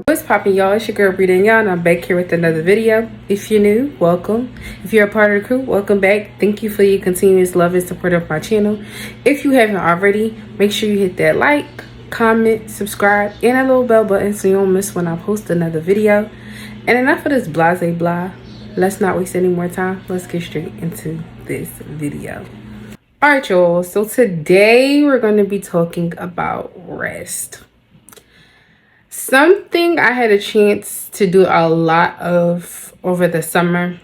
What's poppin', y'all? It's your girl Bri Danielle, and I'm back here with another video. If you're new, welcome. If you're a part of the crew, welcome back. Thank you for your continuous love and support of my channel. If you haven't already, make sure you hit that like, comment, subscribe, and that little bell button so you don't miss when I post another video. And enough of this blase blah. Let's not waste any more time. Let's get straight into this video. Alright, y'all. So today we're going to be talking about rest. Something I had a chance to do a lot of over the summer,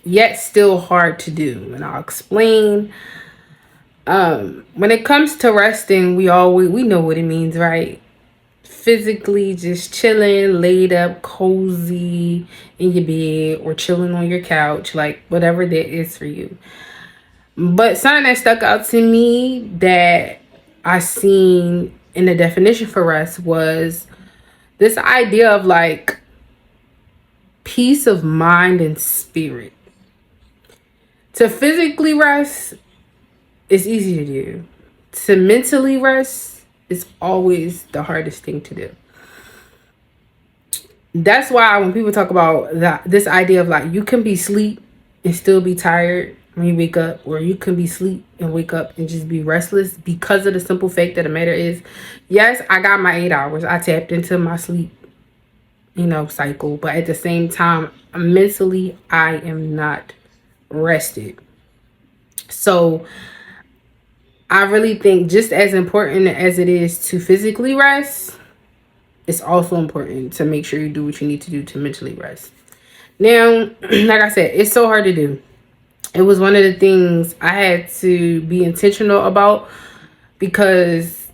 yet still hard to do. And I'll explain. When it comes to resting, we know what it means, right? Physically just chilling, laid up, cozy in your bed or chilling on your couch, like whatever that is for you. But something that stuck out to me that I seen in the definition for rest was this idea of like peace of mind and spirit. To physically rest is easy to do. To mentally rest is always the hardest thing to do. That's why when people talk about this idea of like you can be asleep and still be tired when you wake up, or you can be asleep and wake up and just be restless, because of the simple fact that the matter is, yes, I got my 8 hours. I tapped into my sleep, cycle. But at the same time, mentally, I am not rested. So I really think just as important as it is to physically rest, it's also important to make sure you do what you need to do to mentally rest. Now, like I said, it's so hard to do. It was one of the things I had to be intentional about, because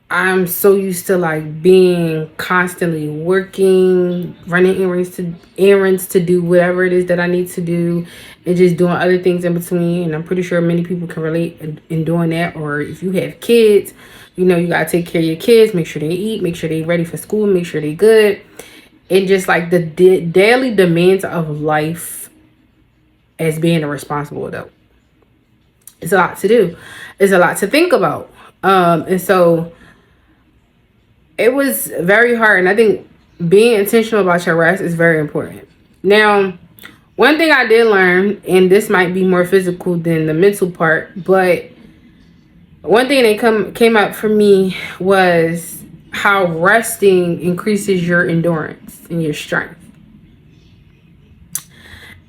I'm so used to like being constantly working, running errands to do whatever it is that I need to do, and just doing other things in between. And I'm pretty sure many people can relate in doing that. Or if you have kids, you gotta take care of your kids, make sure they eat, make sure they're ready for school, make sure they're good. And just like the daily demands of life as being a responsible adult. It's a lot to do. It's a lot to think about. And so it was very hard. And I think being intentional about your rest is very important. Now, one thing I did learn, and this might be more physical than the mental part, but one thing that came up for me was how resting increases your endurance and your strength.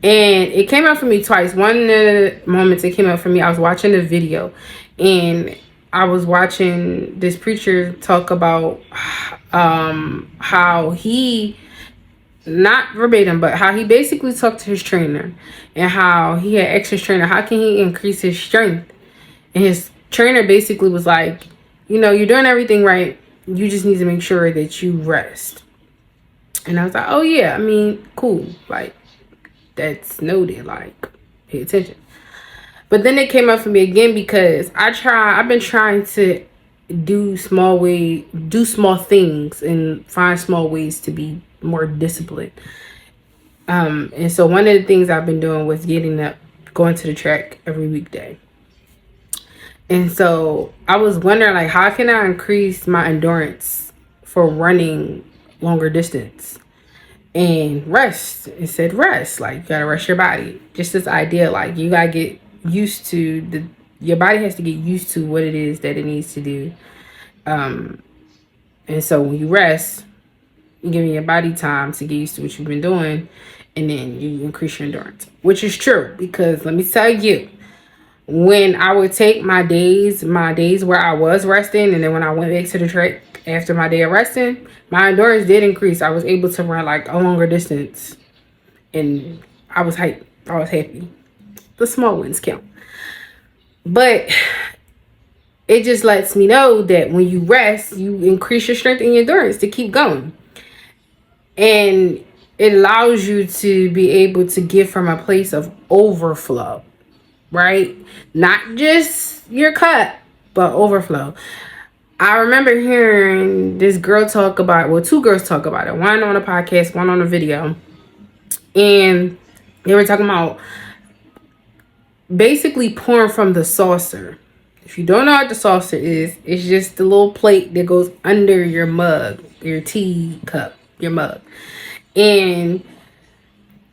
And it came out for me twice. One of the moments it came out for me, I was watching a video, and I was watching this preacher talk about how he, not verbatim, but how he basically talked to his trainer, and how he had asked his trainer, how can he increase his strength? And his trainer basically was like, you're doing everything right. You just need to make sure that you rest. And I was like, oh yeah, cool. Like, that's noted, like, pay attention. But then it came up for me again, because I've been trying to do small things and find small ways to be more disciplined. And so one of the things I've been doing was getting up, going to the track every weekday. And so I was wondering, like, how can I increase my endurance for running longer distance? And rest. It said rest. Like, you gotta rest your body. Just this idea, like, you gotta get used to your body has to get used to what it is that it needs to do. And so when you rest, you're giving your body time to get used to what you've been doing, and then you increase your endurance, which is true. Because let me tell you, when I would take my days where I was resting, and then when I went back to the track after my day of resting, my endurance did increase. I was able to run like a longer distance, and I was hyped. I was happy. The small wins count. But it just lets me know that when you rest, you increase your strength and your endurance to keep going. And it allows you to be able to give from a place of overflow, right? Not just your cup, but overflow. I remember hearing this girl talk about, two girls talk about it. One on a podcast, one on a video. And they were talking about basically pouring from the saucer. If you don't know what the saucer is, it's just the little plate that goes under your mug, your tea cup. your mug. And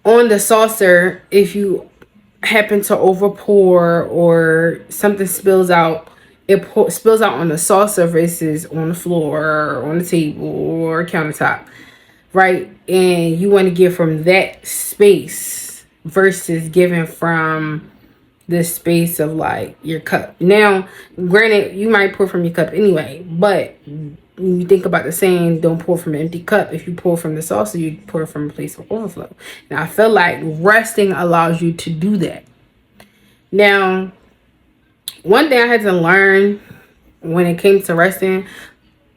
on the saucer, if you happen to over pour or something spills out, spills out on the saucer versus on the floor or on the table or countertop, right? And you want to give from that space versus giving from the space of like your cup. Now, granted, you might pour from your cup anyway, but when you think about the saying, don't pour from an empty cup. If you pour from the saucer, you pour from a place of overflow. And I feel like resting allows you to do that. Now, one thing I had to learn when it came to resting,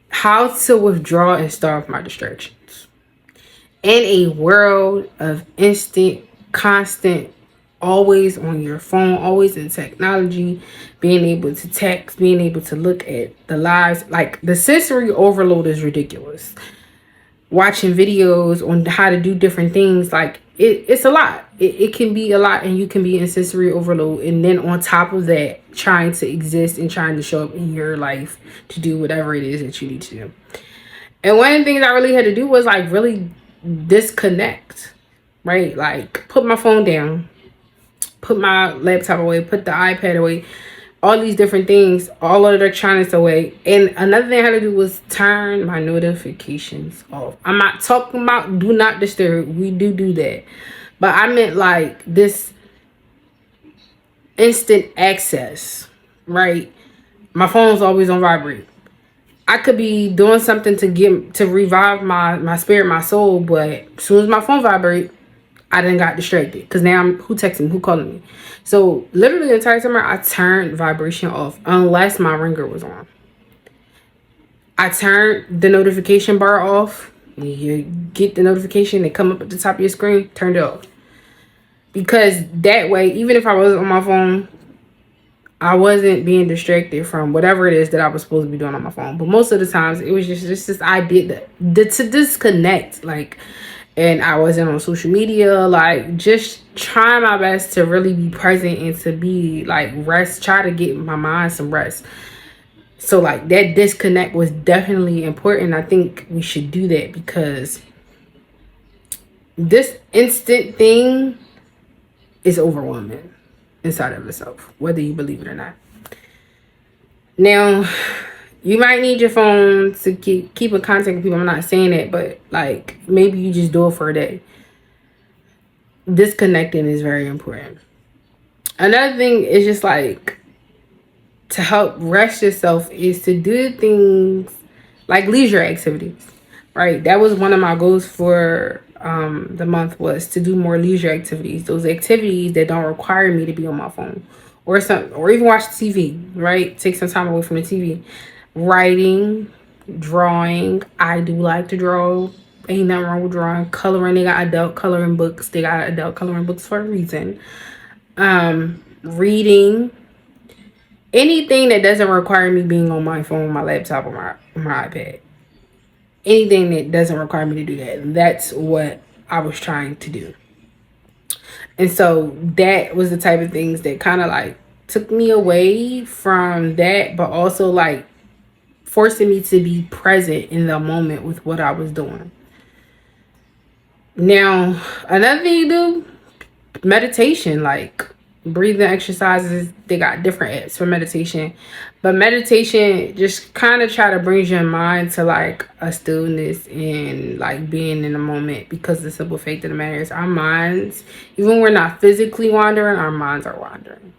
how to withdraw and starve my distractions. In a world of instant, constant, always on your phone, always in technology, being able to text, being able to look at the lives, like the sensory overload is ridiculous. Watching videos on how to do different things, like it's a lot. It can be a lot, and you can be in sensory overload. And then on top of that, trying to exist and trying to show up in your life to do whatever it is that you need to do. And one of the things I really had to do was like really disconnect, right? Like put my phone down, put my laptop away, put the iPad away, all these different things, all of the electronics away. And another thing I had to do was turn my notifications off. I'm not talking about do not disturb. We do that. But I meant like this instant access, right? My phone's always on vibrate. I could be doing something to revive my spirit, my soul, but as soon as my phone vibrate, I done got distracted because now who texting me, who calling me. So literally the entire summer I turned vibration off unless my ringer was on. I turned the notification bar off. You get the notification, they come up at the top of your screen, turned it off. Because that way, even if I was on my phone, I wasn't being distracted from whatever it is that I was supposed to be doing on my phone. But most of the times it was just this idea to disconnect, like. And I wasn't on social media, like just trying my best to really be present and to be like rest, try to get my mind some rest. So like that disconnect was definitely important. I think we should do that because this instant thing is overwhelming inside of itself, whether you believe it or not. Now, you might need your phone to keep in contact with people. I'm not saying that, but like maybe you just do it for a day. Disconnecting is very important. Another thing is just like to help rest yourself is to do things like leisure activities, right? That was one of my goals for the month, was to do more leisure activities. Those activities that don't require me to be on my phone or something, or even watch TV, right? Take some time away from the TV. Writing, drawing. I do like to draw. Ain't nothing wrong with drawing. Coloring. They got adult coloring books. They got adult coloring books for a reason. Reading. Anything that doesn't require me being on my phone, my laptop, or my iPad. Anything that doesn't require me to do that. That's what I was trying to do. And so that was the type of things that kind of like took me away from that, but also like forcing me to be present in the moment with what I was doing. Now, another thing you do, meditation, like breathing exercises. They got different apps for meditation, but meditation just kind of try to bring your mind to like a stillness and like being in the moment, because the simple fact of the matter is our minds, even when we're not physically wandering, our minds are wandering.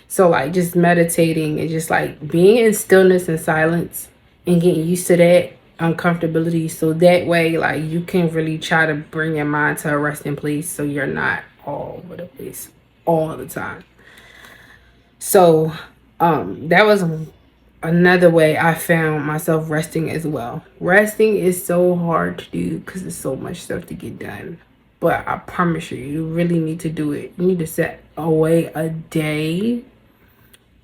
So like just meditating and just like being in stillness and silence and getting used to that uncomfortability, so that way like you can really try to bring your mind to a resting place so you're not all over the place all the time. So that was another way I found myself resting as well. Resting is so hard to do because there's so much stuff to get done, but I promise you, you really need to do it. You need to set away a day,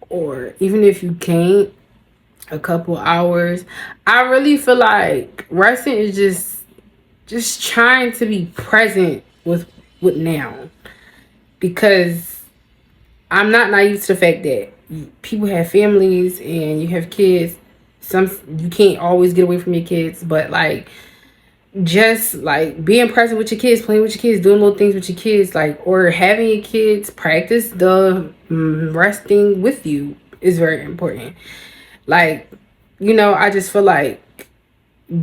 or even if you can't, a couple hours. I really feel like resting is just trying to be present with now, because I'm not naive to the fact that people have families and you have kids. You can't always get away from your kids, but like just like being present with your kids, playing with your kids, doing little things with your kids, like, or having your kids practice the resting with you is very important. Like, you know, I just feel like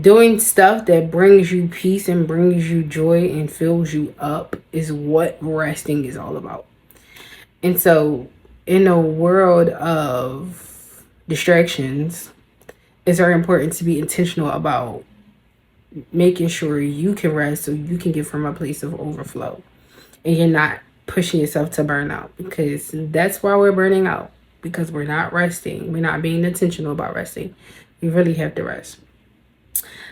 doing stuff that brings you peace and brings you joy and fills you up is what resting is all about. And so in a world of distractions, it's very important to be intentional about making sure you can rest so you can get from a place of overflow and you're not pushing yourself to burnout, because that's why we're burning out, because we're not resting. We're not being intentional about resting. We really have to rest.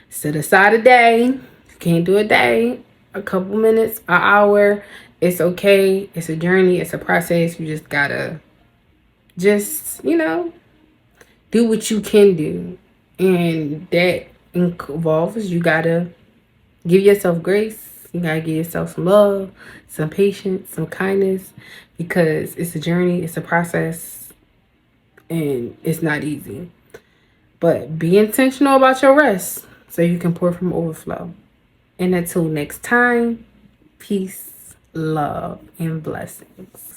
Set aside a day. You can't do a day, a couple minutes, an hour. It's okay. It's a journey. It's a process. You just gotta you know, do what you can do. And that involves you gotta give yourself grace. You gotta give yourself some love, some patience, some kindness, because it's a journey, it's a process, and it's not easy. But be intentional about your rest so you can pour from overflow. And until next time, peace, love, and blessings.